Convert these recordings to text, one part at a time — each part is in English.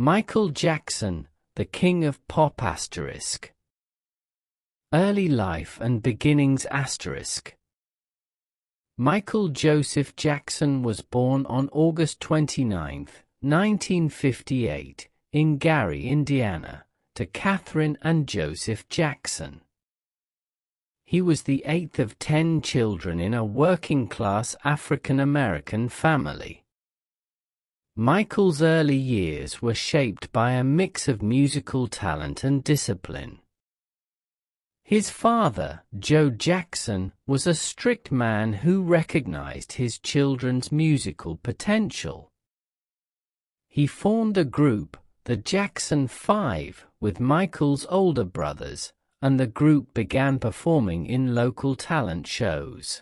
Michael Jackson, the King of Pop *. Early life and beginnings *. Michael Joseph Jackson was born on August 29, 1958, in Gary, Indiana, to Catherine and Joseph Jackson. He was the eighth of 10 children in a working-class African-American family. Michael's early years were shaped by a mix of musical talent and discipline. His father, Joe Jackson, was a strict man who recognized his children's musical potential. He formed a group, the Jackson 5, with Michael's older brothers, and the group began performing in local talent shows.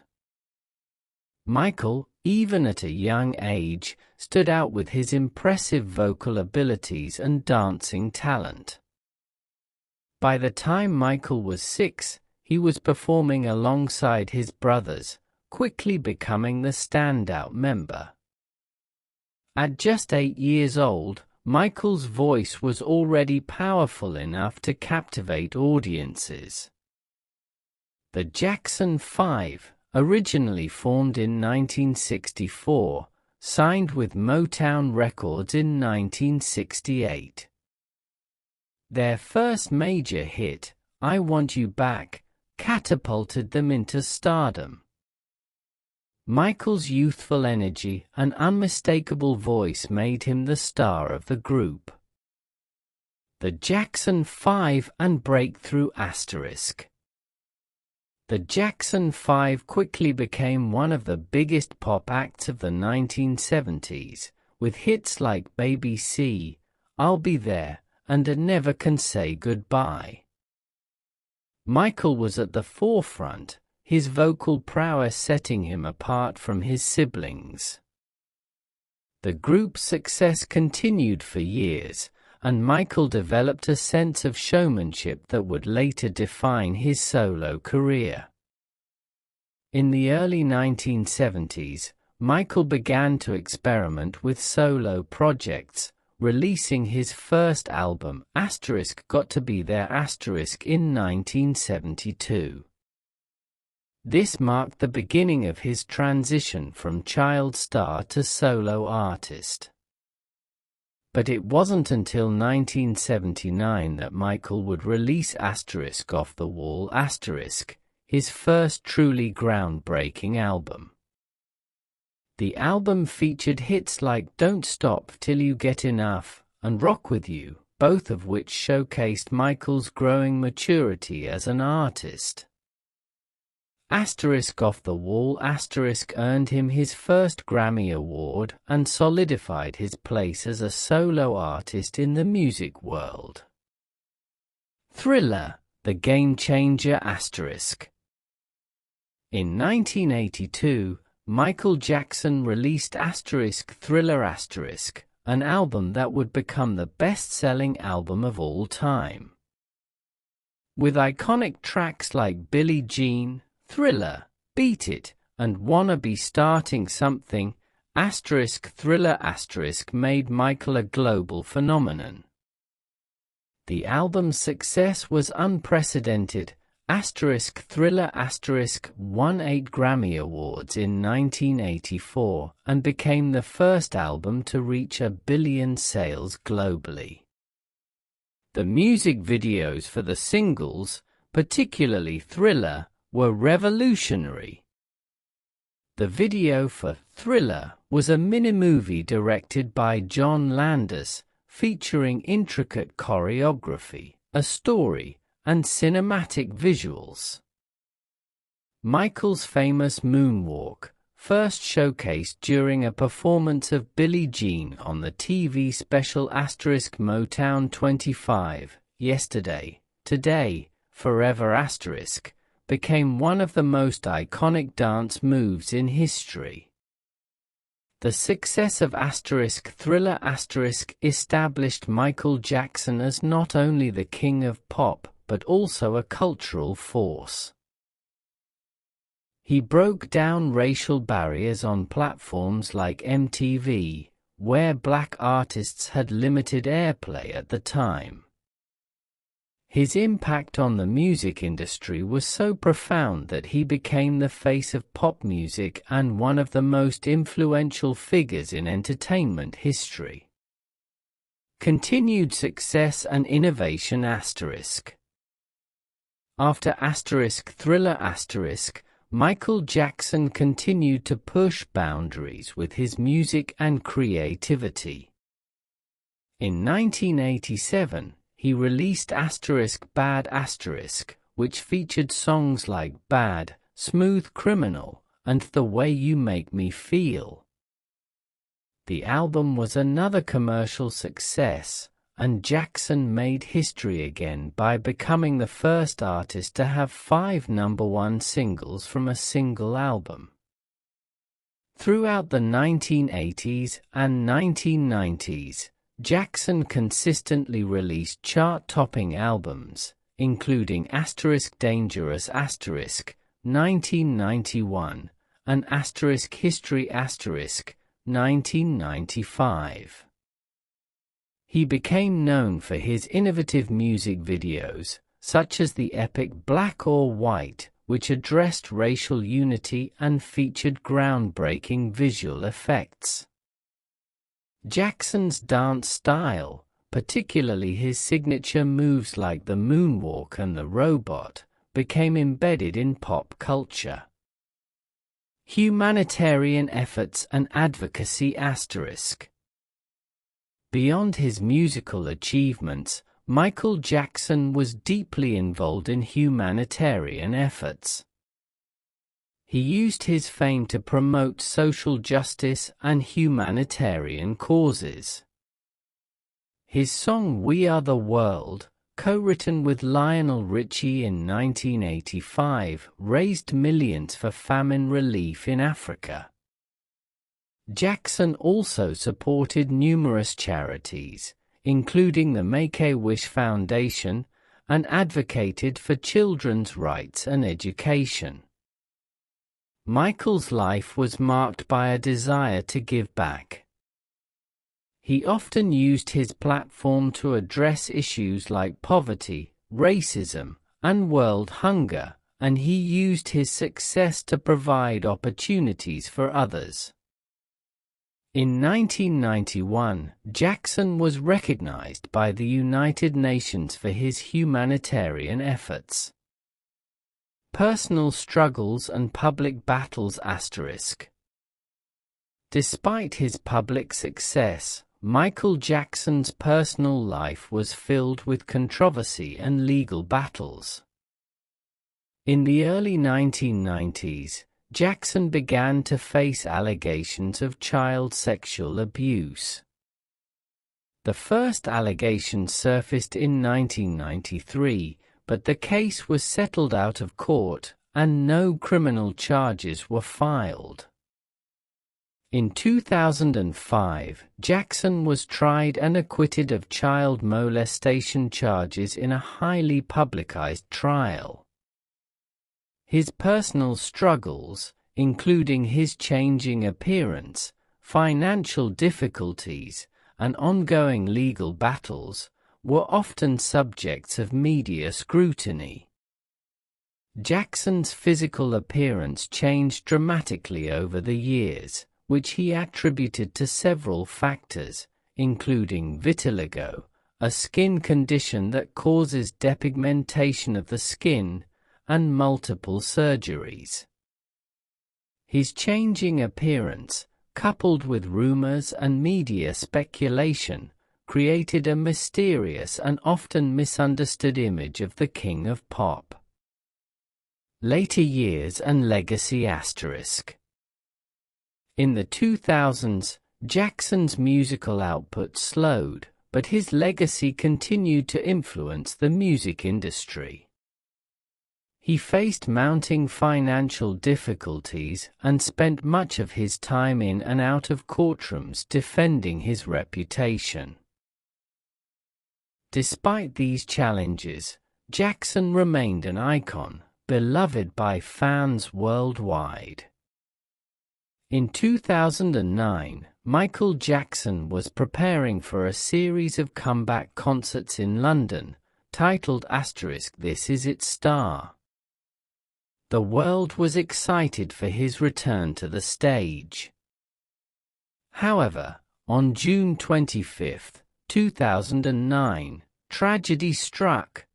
Michael, even at a young age, stood out with his impressive vocal abilities and dancing talent. By the time Michael was 6, he was performing alongside his brothers, quickly becoming the standout member. At just 8 years old, Michael's voice was already powerful enough to captivate audiences. The Jackson 5, originally formed in 1964, signed with Motown Records in 1968. Their first major hit, I Want You Back, catapulted them into stardom. Michael's youthful energy and unmistakable voice made him the star of the group. The Jackson 5 and Breakthrough *. The Jackson 5 quickly became one of the biggest pop acts of the 1970s, with hits like Baby C, I'll Be There, and Never Can Say Goodbye. Michael was at the forefront, his vocal prowess setting him apart from his siblings. The group's success continued for years, and Michael developed a sense of showmanship that would later define his solo career. In the early 1970s, Michael began to experiment with solo projects, releasing his first album, *Got to Be There*, in 1972. This marked the beginning of his transition from child star to solo artist. But it wasn't until 1979 that Michael would release *Off the Wall*, his first truly groundbreaking album. The album featured hits like Don't Stop Till You Get Enough and Rock With You, both of which showcased Michael's growing maturity as an artist. *Off the Wall* earned him his first Grammy Award and solidified his place as a solo artist in the music world. Thriller, the game changer *. In 1982, Michael Jackson released *Thriller*, an album that would become the best-selling album of all time. With iconic tracks like Billie Jean, Thriller, Beat It, and Wanna Be Starting Something, *Thriller* made Michael a global phenomenon. The album's success was unprecedented. *Thriller* won 8 Grammy Awards in 1984 and became the first album to reach 1 billion sales globally. The music videos for the singles, particularly Thriller, were revolutionary. The video for Thriller was a mini-movie directed by John Landis, featuring intricate choreography, a story, and cinematic visuals. Michael's famous moonwalk, first showcased during a performance of Billie Jean on the TV special * Motown 25, Yesterday, Today, Forever *, became one of the most iconic dance moves in history. The success of *Thriller* established Michael Jackson as not only the king of pop, but also a cultural force. He broke down racial barriers on platforms like MTV, where black artists had limited airplay at the time. His impact on the music industry was so profound that he became the face of pop music and one of the most influential figures in entertainment history. Continued success and innovation ***. After ***Thriller***, Michael Jackson continued to push boundaries with his music and creativity. In 1987, he released ***Bad***, which featured songs like Bad, Smooth Criminal, and The Way You Make Me Feel. The album was another commercial success, and Jackson made history again by becoming the first artist to have 5 #1 singles from a single album. Throughout the 1980s and 1990s, Jackson consistently released chart-topping albums, including ***Dangerous** 1991 and ***History** 1995. He became known for his innovative music videos, such as the epic Black or White, which addressed racial unity and featured groundbreaking visual effects. Jackson's dance style, particularly his signature moves like the moonwalk and the robot, became embedded in pop culture. Humanitarian efforts and advocacy ***. Beyond his musical achievements, Michael Jackson was deeply involved in humanitarian efforts. He used his fame to promote social justice and humanitarian causes. His song We Are the World, co-written with Lionel Richie in 1985, raised millions for famine relief in Africa. Jackson also supported numerous charities, including the Make-A-Wish Foundation, and advocated for children's rights and education. Michael's life was marked by a desire to give back. He often used his platform to address issues like poverty, racism, and world hunger, and he used his success to provide opportunities for others. In 1991, Jackson was recognized by the United Nations for his humanitarian efforts. Personal struggles and public battles ***. Despite his public success, Michael Jackson's personal life was filled with controversy and legal battles. In the early 1990s, Jackson began to face allegations of child sexual abuse. The first allegations surfaced in 1993, but the case was settled out of court, and no criminal charges were filed. In 2005, Jackson was tried and acquitted of child molestation charges in a highly publicized trial. His personal struggles, including his changing appearance, financial difficulties, and ongoing legal battles, were often subjects of media scrutiny. Jackson's physical appearance changed dramatically over the years, which he attributed to several factors, including vitiligo, a skin condition that causes depigmentation of the skin, and multiple surgeries. His changing appearance, coupled with rumors and media speculation, created a mysterious and often misunderstood image of the King of Pop. Later years and legacy ***. In the 2000s, Jackson's musical output slowed, but his legacy continued to influence the music industry. He faced mounting financial difficulties and spent much of his time in and out of courtrooms defending his reputation. Despite these challenges, Jackson remained an icon, beloved by fans worldwide. In 2009, Michael Jackson was preparing for a series of comeback concerts in London, titled This Is It Star. The world was excited for his return to the stage. However, on June 25, 2009, tragedy struck.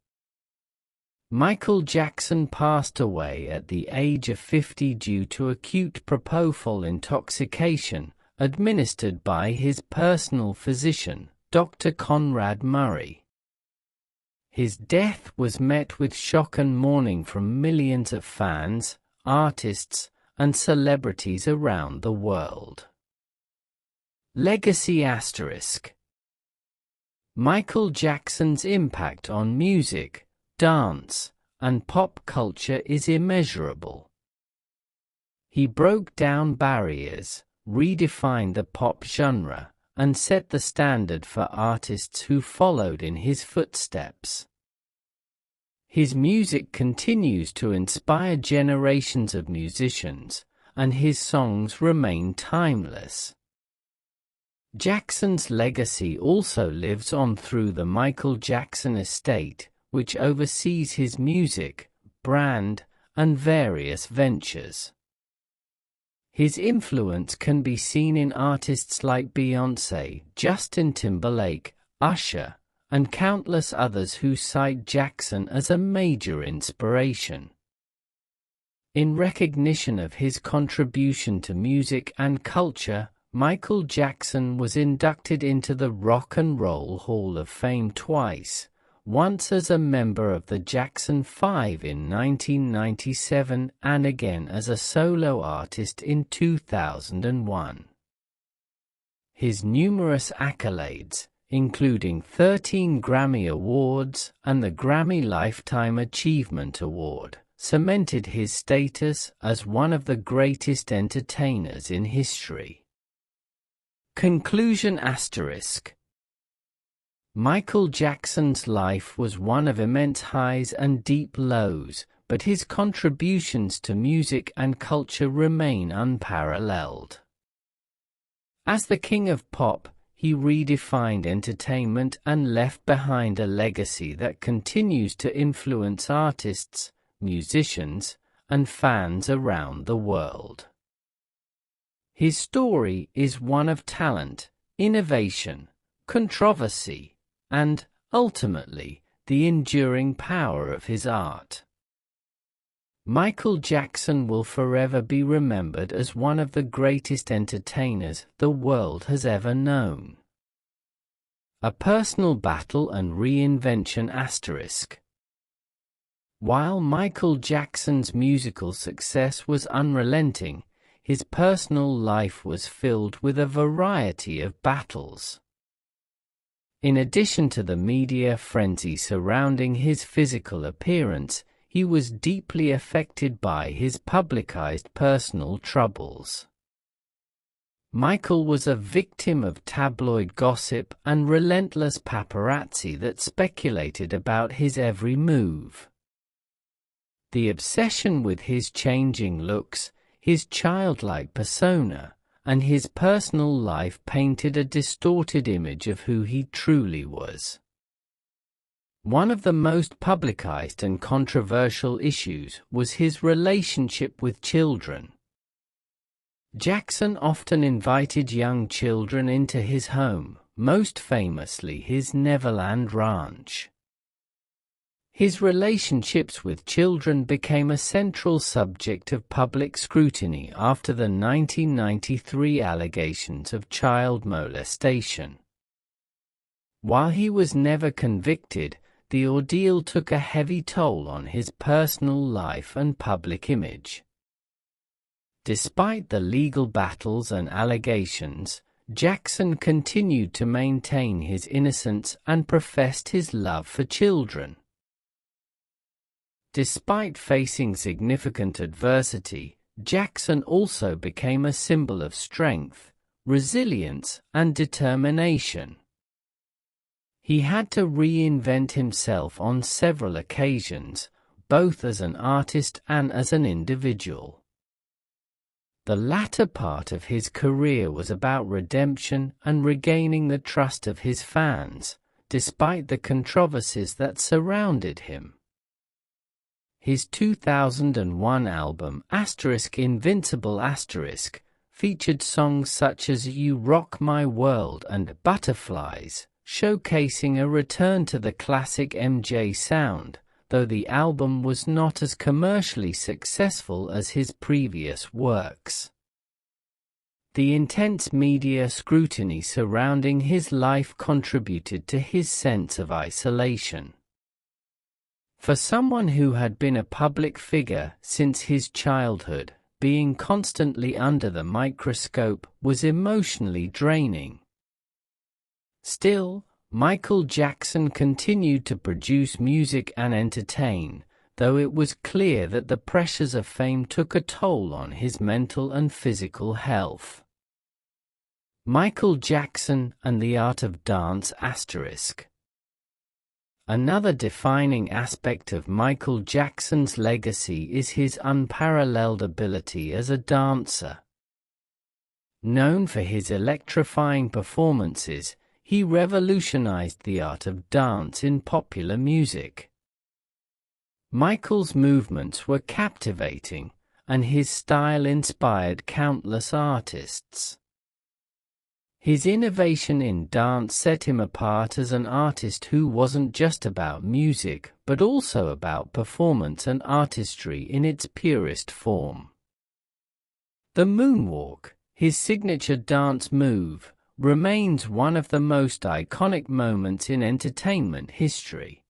Michael Jackson passed away at the age of 50 due to acute propofol intoxication, administered by his personal physician, Dr. Conrad Murray. His death was met with shock and mourning from millions of fans, artists, and celebrities around the world. Legacy ***. Michael Jackson's impact on music, dance, and pop culture is immeasurable. He broke down barriers, redefined the pop genre, and set the standard for artists who followed in his footsteps. His music continues to inspire generations of musicians, and his songs remain timeless. Jackson's legacy also lives on through the Michael Jackson estate, which oversees his music, brand, and various ventures. His influence can be seen in artists like Beyoncé, Justin Timberlake, Usher, and countless others who cite Jackson as a major inspiration. In recognition of his contribution to music and culture, Michael Jackson was inducted into the Rock and Roll Hall of Fame twice, once as a member of the Jackson 5 in 1997 and again as a solo artist in 2001. His numerous accolades, including 13 Grammy Awards and the Grammy Lifetime Achievement Award, cemented his status as one of the greatest entertainers in history. Conclusion ***. Michael Jackson's life was one of immense highs and deep lows, but his contributions to music and culture remain unparalleled. As the king of pop, he redefined entertainment and left behind a legacy that continues to influence artists, musicians, and fans around the world. His story is one of talent, innovation, controversy, and, ultimately, the enduring power of his art. Michael Jackson will forever be remembered as one of the greatest entertainers the world has ever known. A personal battle and reinvention ***. While Michael Jackson's musical success was unrelenting, his personal life was filled with a variety of battles. In addition to the media frenzy surrounding his physical appearance, he was deeply affected by his publicized personal troubles. Michael was a victim of tabloid gossip and relentless paparazzi that speculated about his every move. The obsession with his changing looks, his childlike persona, and his personal life painted a distorted image of who he truly was. One of the most publicized and controversial issues was his relationship with children. Jackson often invited young children into his home, most famously his Neverland Ranch. His relationships with children became a central subject of public scrutiny after the 1993 allegations of child molestation. While he was never convicted, the ordeal took a heavy toll on his personal life and public image. Despite the legal battles and allegations, Jackson continued to maintain his innocence and professed his love for children. Despite facing significant adversity, Jackson also became a symbol of strength, resilience, and determination. He had to reinvent himself on several occasions, both as an artist and as an individual. The latter part of his career was about redemption and regaining the trust of his fans, despite the controversies that surrounded him. His 2001 album *Invincible* featured songs such as You Rock My World and Butterflies, showcasing a return to the classic MJ sound, though the album was not as commercially successful as his previous works. The intense media scrutiny surrounding his life contributed to his sense of isolation. For someone who had been a public figure since his childhood, being constantly under the microscope was emotionally draining. Still, Michael Jackson continued to produce music and entertain, though it was clear that the pressures of fame took a toll on his mental and physical health. Michael Jackson and the Art of Dance *. Another defining aspect of Michael Jackson's legacy is his unparalleled ability as a dancer. Known for his electrifying performances, he revolutionized the art of dance in popular music. Michael's movements were captivating, and his style inspired countless artists. His innovation in dance set him apart as an artist who wasn't just about music, but also about performance and artistry in its purest form. The moonwalk, his signature dance move, remains one of the most iconic moments in entertainment history.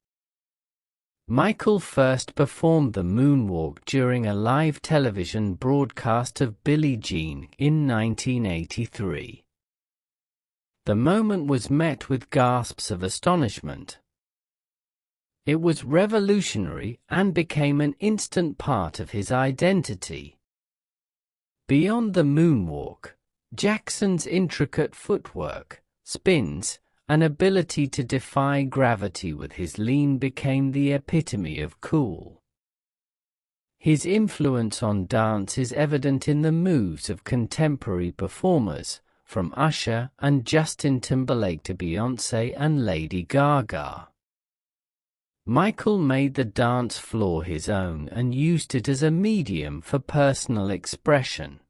Michael first performed the moonwalk during a live television broadcast of Billie Jean in 1983. The moment was met with gasps of astonishment. It was revolutionary and became an instant part of his identity. Beyond the moonwalk, Jackson's intricate footwork, spins, and ability to defy gravity with his lean became the epitome of cool. His influence on dance is evident in the moves of contemporary performers, from Usher and Justin Timberlake to Beyoncé and Lady Gaga. Michael made the dance floor his own and used it as a medium for personal expression.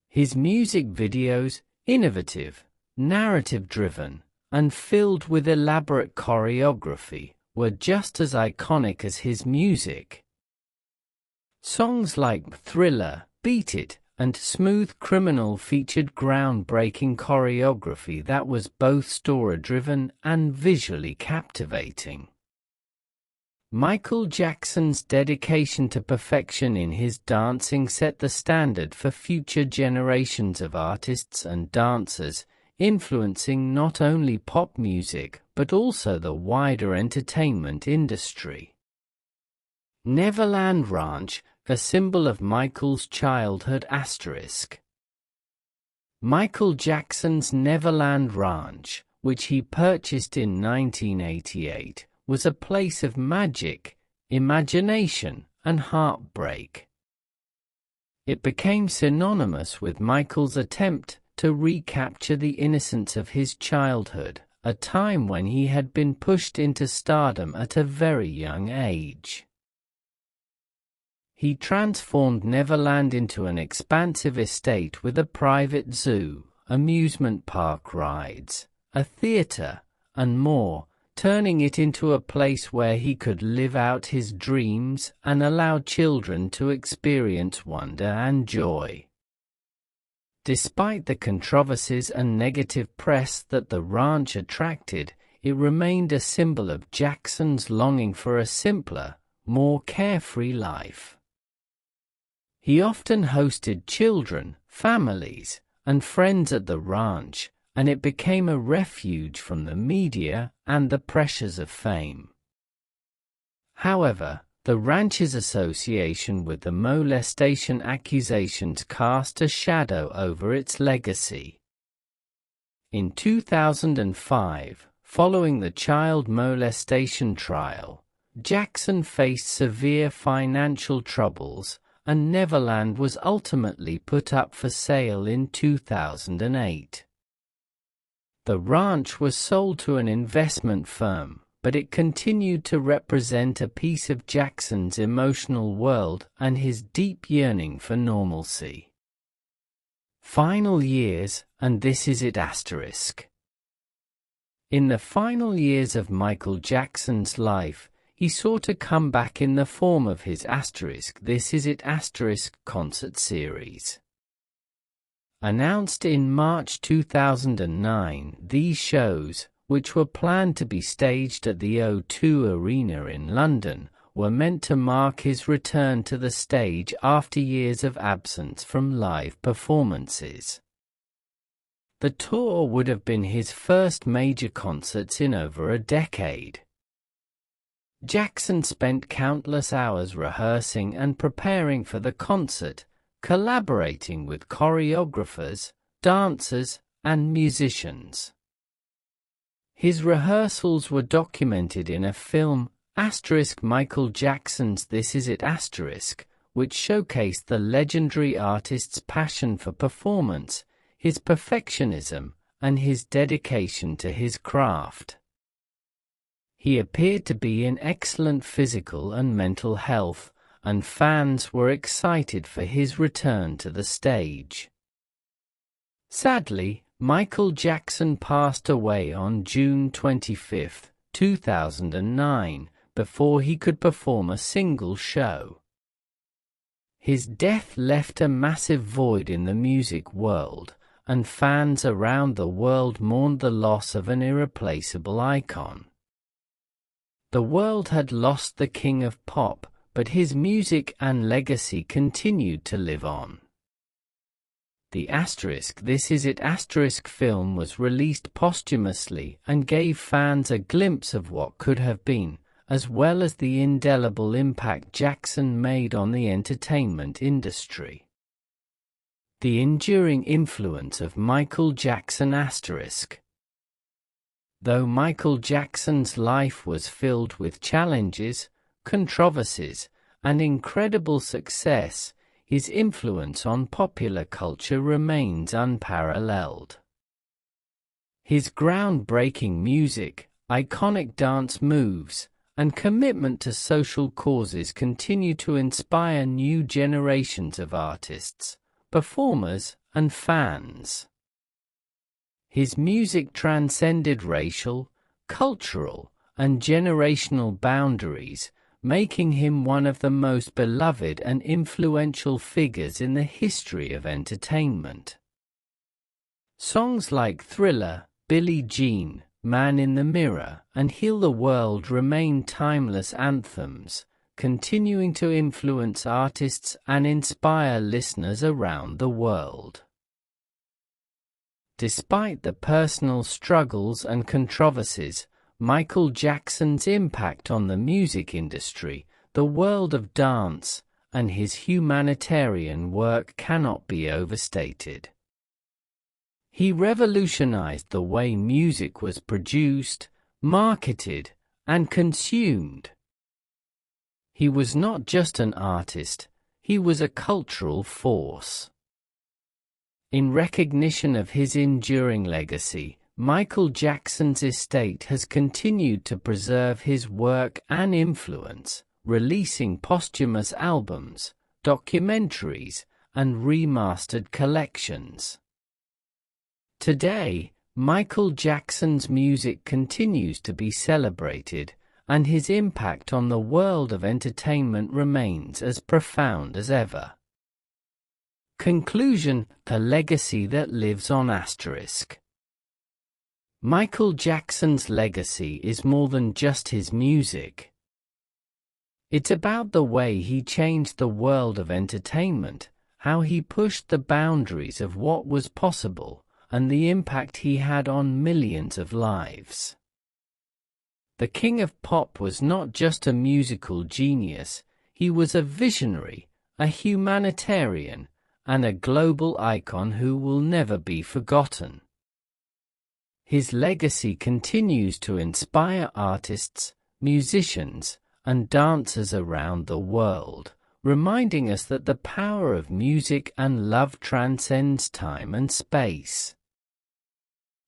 His music videos, innovative, narrative-driven, and filled with elaborate choreography, were just as iconic as his music. Songs like Thriller, Beat It, and Smooth Criminal featured groundbreaking choreography that was both story-driven and visually captivating. Michael Jackson's dedication to perfection in his dancing set the standard for future generations of artists and dancers, influencing not only pop music but also the wider entertainment industry. Neverland Ranch, a symbol of Michael's childhood *. Michael Jackson's Neverland Ranch, which he purchased in 1988, was a place of magic, imagination, and heartbreak. It became synonymous with Michael's attempt to recapture the innocence of his childhood, a time when he had been pushed into stardom at a very young age. He transformed Neverland into an expansive estate with a private zoo, amusement park rides, a theater, and more, turning it into a place where he could live out his dreams and allow children to experience wonder and joy. Despite the controversies and negative press that the ranch attracted, it remained a symbol of Jackson's longing for a simpler, more carefree life. He often hosted children, families, and friends at the ranch, and it became a refuge from the media and the pressures of fame. However, the ranch's association with the molestation accusations cast a shadow over its legacy. In 2005, following the child molestation trial, Jackson faced severe financial troubles, and Neverland was ultimately put up for sale in 2008. The ranch was sold to an investment firm, but it continued to represent a piece of Jackson's emotional world and his deep yearning for normalcy. Final years, and this is it asterisk. In the final years of Michael Jackson's life, he sought a comeback in the form of his This Is It concert series. Announced in March 2009, these shows, which were planned to be staged at the O2 Arena in London, were meant to mark his return to the stage after years of absence from live performances. The tour would have been his first major concerts in over a decade. Jackson spent countless hours rehearsing and preparing for the concert, collaborating with choreographers, dancers, and musicians. His rehearsals were documented in a film, Michael Jackson's This Is It which showcased the legendary artist's passion for performance, his perfectionism, and his dedication to his craft. He appeared to be in excellent physical and mental health, and fans were excited for his return to the stage. Sadly, Michael Jackson passed away on June 25, 2009, before he could perform a single show. His death left a massive void in the music world, and fans around the world mourned the loss of an irreplaceable icon. The world had lost the king of pop, but his music and legacy continued to live on. The This Is It film was released posthumously and gave fans a glimpse of what could have been, as well as the indelible impact Jackson made on the entertainment industry. The enduring influence of Michael Jackson Though Michael Jackson's life was filled with challenges, controversies, and incredible success, his influence on popular culture remains unparalleled. His groundbreaking music, iconic dance moves, and commitment to social causes continue to inspire new generations of artists, performers, and fans. His music transcended racial, cultural, and generational boundaries, making him one of the most beloved and influential figures in the history of entertainment. Songs like Thriller, Billie Jean, Man in the Mirror, and Heal the World remain timeless anthems, continuing to influence artists and inspire listeners around the world. Despite the personal struggles and controversies, Michael Jackson's impact on the music industry, the world of dance, and his humanitarian work cannot be overstated. He revolutionized the way music was produced, marketed, and consumed. He was not just an artist, he was a cultural force. In recognition of his enduring legacy, Michael Jackson's estate has continued to preserve his work and influence, releasing posthumous albums, documentaries, and remastered collections. Today, Michael Jackson's music continues to be celebrated, and his impact on the world of entertainment remains as profound as ever. Conclusion: the legacy that lives on *. Michael Jackson's legacy is more than just his music. It's about the way he changed the world of entertainment, how he pushed the boundaries of what was possible, and the impact he had on millions of lives. The King of Pop was not just a musical genius, he was a visionary, a humanitarian, and a global icon who will never be forgotten. His legacy continues to inspire artists, musicians, and dancers around the world, reminding us that the power of music and love transcends time and space.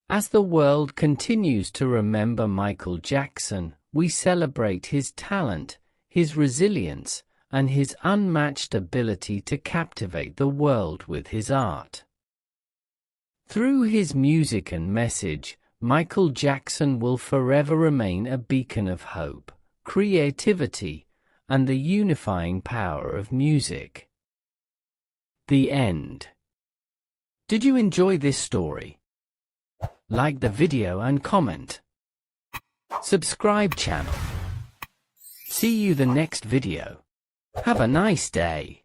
As the world continues to remember Michael Jackson, we celebrate his talent, his resilience, and his unmatched ability to captivate the world with his art. Through his music and message, Michael Jackson will forever remain a beacon of hope, creativity, and the unifying power of music. The end. Did you enjoy this story? Like the video and comment. Subscribe channel. See you the next video. Have a nice day.